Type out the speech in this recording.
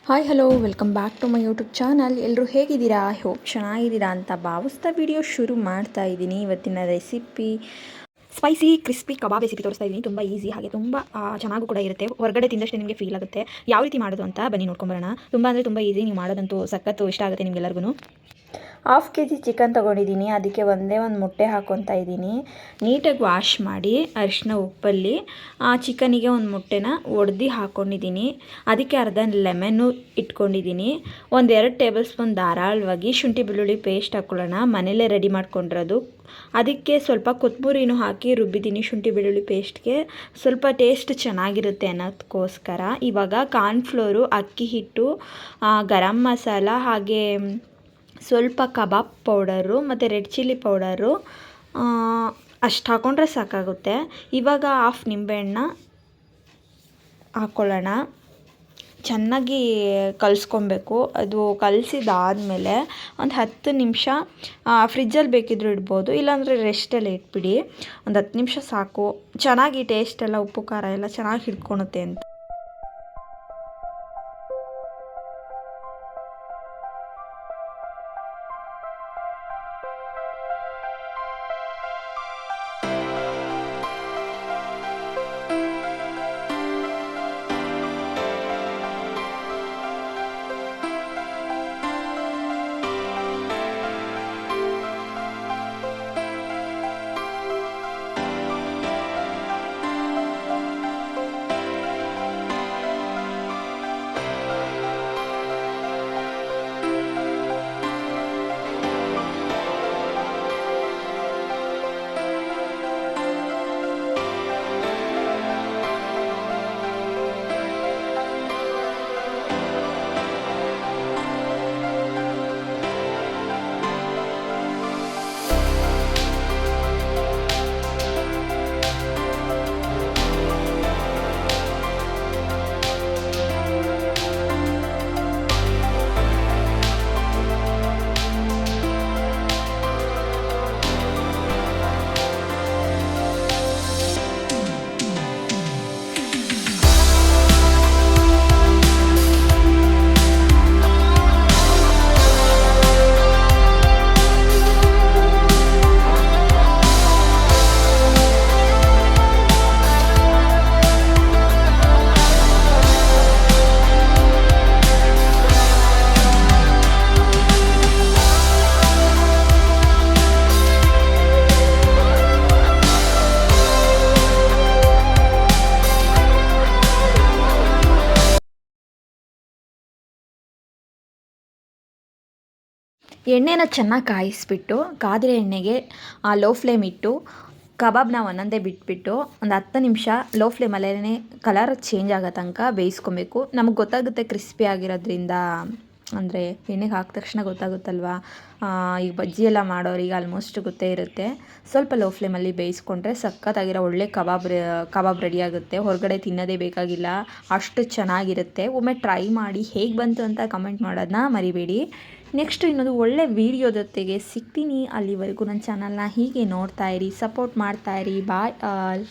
Hi hello welcome back to my YouTube channel. ಎಲ್ಲರೂ ಹೇಗಿದ್ದೀರಾ? Hope ಚೆನ್ನಾಗಿದ್ದೀರಾ ಅಂತ ಭಾವಿಸ್ತಾ ವಿಡಿಯೋ ಶುರು ಮಾಡ್ತಾ ಇದ್ದೀನಿ. ಇವತ್ತಿನ ರೆಸಿಪಿ ಸ್ಪೈಸಿ ಕ್ರಿಸ್ಪಿ ಕಬಾಬ್ ರೆಸಿಪಿ ತೋರಿಸ್ತಾ ಇದ್ದೀನಿ. ತುಂಬ ಈಸಿ, ಹಾಗೆ ತುಂಬ ಚೆನ್ನಾಗೂ ಕೂಡ ಇರುತ್ತೆ. ಹೊರಗಡೆ ತಿಂದಷ್ಟೇ ನಿಮಗೆ ಫೀಲ್ ಆಗುತ್ತೆ. ಯಾವ ರೀತಿ ಮಾಡೋದು ಅಂತ ಬನ್ನಿ ನೋಡ್ಕೊಂಬರೋಣ. ತುಂಬ ಅಂದರೆ ತುಂಬ ಈಸಿ, ನೀವು ಮಾಡೋದಂತೂ ಸಖತ್ತು ಇಷ್ಟ ಆಗುತ್ತೆ ನಿಮಗೆಲ್ಲರಿಗೂ. 1/2 kg ಚಿಕನ್ ತೊಗೊಂಡಿದ್ದೀನಿ. ಅದಕ್ಕೆ ಒಂದೇ ಒಂದು ಮೊಟ್ಟೆ ಹಾಕ್ಕೊತಾ ಇದ್ದೀನಿ. ನೀಟಾಗಿ ವಾಶ್ ಮಾಡಿ ಅರಿಶಿನ ಉಪ್ಪಲ್ಲಿ ಚಿಕನಿಗೆ ಒಂದು ಮೊಟ್ಟೆನ ಒಡೆದು ಹಾಕ್ಕೊಂಡಿದ್ದೀನಿ. ಅದಕ್ಕೆ ಅರ್ಧ ಲೆಮನ್ನು ಇಟ್ಕೊಂಡಿದ್ದೀನಿ. 1-2 ಟೇಬಲ್ ಸ್ಪೂನ್ ಧಾರಾಳವಾಗಿ ಶುಂಠಿ ಬೆಳ್ಳುಳ್ಳಿ ಪೇಸ್ಟ್ ಹಾಕ್ಕೊಳ್ಳೋಣ. ಮನೇಲೇ ರೆಡಿ ಮಾಡ್ಕೊಂಡಿರೋದು. ಅದಕ್ಕೆ ಸ್ವಲ್ಪ ಕೊತ್ತಂಬರಿನೂ ಹಾಕಿ ರುಬ್ಬಿದ್ದೀನಿ. ಶುಂಠಿ ಬೆಳ್ಳುಳ್ಳಿ ಪೇಸ್ಟ್ಗೆ ಸ್ವಲ್ಪ ಟೇಸ್ಟ್ ಚೆನ್ನಾಗಿರುತ್ತೆ ಅನ್ನೋದಕ್ಕೋಸ್ಕರ. ಇವಾಗ ಕಾರ್ನ್ಫ್ಲೋರು, ಅಕ್ಕಿ ಹಿಟ್ಟು, ಗರಂ ಮಸಾಲ, ಹಾಗೆ ಸ್ವಲ್ಪ ಕಬಾಬ್ ಪೌಡರು ಮತ್ತು ರೆಡ್ ಚಿಲ್ಲಿ ಪೌಡರು ಅಷ್ಟು ಹಾಕ್ಕೊಂಡ್ರೆ ಸಾಕಾಗುತ್ತೆ. ಇವಾಗ 1/2 ನಿಂಬೆಹಣ್ಣ ಹಾಕ್ಕೊಳ್ಳೋಣ. ಚೆನ್ನಾಗಿ ಕಲಿಸ್ಕೊಬೇಕು. ಅದು ಕಲಸಿದಾದಮೇಲೆ ಒಂದು 10 ನಿಮಿಷ ಫ್ರಿಜ್ಜಲ್ಲಿ ಬೇಕಿದ್ರೂ ಇಡ್ಬೋದು, ಇಲ್ಲಾಂದರೆ ರೆಸ್ಟಲ್ಲಿ ಇಟ್ಬಿಡಿ. ಒಂದು 10 ನಿಮಿಷ ಸಾಕು. ಚೆನ್ನಾಗಿ ಟೇಸ್ಟ್ ಎಲ್ಲ, ಉಪ್ಪು ಖಾರ ಎಲ್ಲ ಚೆನ್ನಾಗಿ ಹಿಡ್ಕೊಳುತ್ತೆ ಅಂತ. ಎಣ್ಣೆನ ಚೆನ್ನಾಗಿ ಕಾಯಿಸ್ಬಿಟ್ಟು, ಕಾದಿರೋ ಎಣ್ಣೆಗೆ ಲೋ ಫ್ಲೇಮ್ ಇಟ್ಟು ಕಬಾಬ್ನ ಒಂದೊಂದೇ ಬಿಟ್ಬಿಟ್ಟು ಒಂದು 10 ನಿಮಿಷ ಲೋ ಫ್ಲೇಮಲ್ಲೇ ಕಲರ್ ಚೇಂಜ್ ಆಗೋ ತನಕ ಬೇಯಿಸ್ಕೊಬೇಕು. ನಮಗೆ ಗೊತ್ತಾಗುತ್ತೆ ಕ್ರಿಸ್ಪಿ ಆಗಿರೋದ್ರಿಂದ, ಅಂದರೆ ಎಣ್ಣೆಗೆ ಹಾಕಿದ ತಕ್ಷಣ ಗೊತ್ತಾಗುತ್ತಲ್ವ. ಈಗ ಬಜ್ಜಿ ಎಲ್ಲ ಮಾಡೋರಿಗೆ ಆಲ್ಮೋಸ್ಟ್ ಗೊತ್ತೇ ಇರುತ್ತೆ. ಸ್ವಲ್ಪ ಲೋ ಫ್ಲೇಮಲ್ಲಿ ಬೇಯಿಸ್ಕೊಂಡ್ರೆ ಸಖತ್ತಾಗಿರೋ ಒಳ್ಳೆ ಕಬಾಬ್ ರೆಡಿ ಆಗುತ್ತೆ. ಹೊರಗಡೆ ತಿನ್ನೋದೇ ಬೇಕಾಗಿಲ್ಲ, ಅಷ್ಟು ಚೆನ್ನಾಗಿರುತ್ತೆ. ಒಮ್ಮೆ ಟ್ರೈ ಮಾಡಿ ಹೇಗೆ ಬಂತು ಅಂತ ಕಮೆಂಟ್ ಮಾಡೋದನ್ನ ಮರಿಬೇಡಿ. ನೆಕ್ಸ್ಟು ಇನ್ನೊಂದು ಒಳ್ಳೆ ವೀಡಿಯೋದೊತ್ತಿಗೆ ಸಿಗ್ತೀನಿ. ಅಲ್ಲಿವರೆಗೂ ನನ್ನ ಚಾನಲ್ನ ಹೀಗೆ ನೋಡ್ತಾಯಿರಿ, ಸಪೋರ್ಟ್ ಮಾಡ್ತಾಯಿರಿ. ಬಾಯ್ ಆಲ್.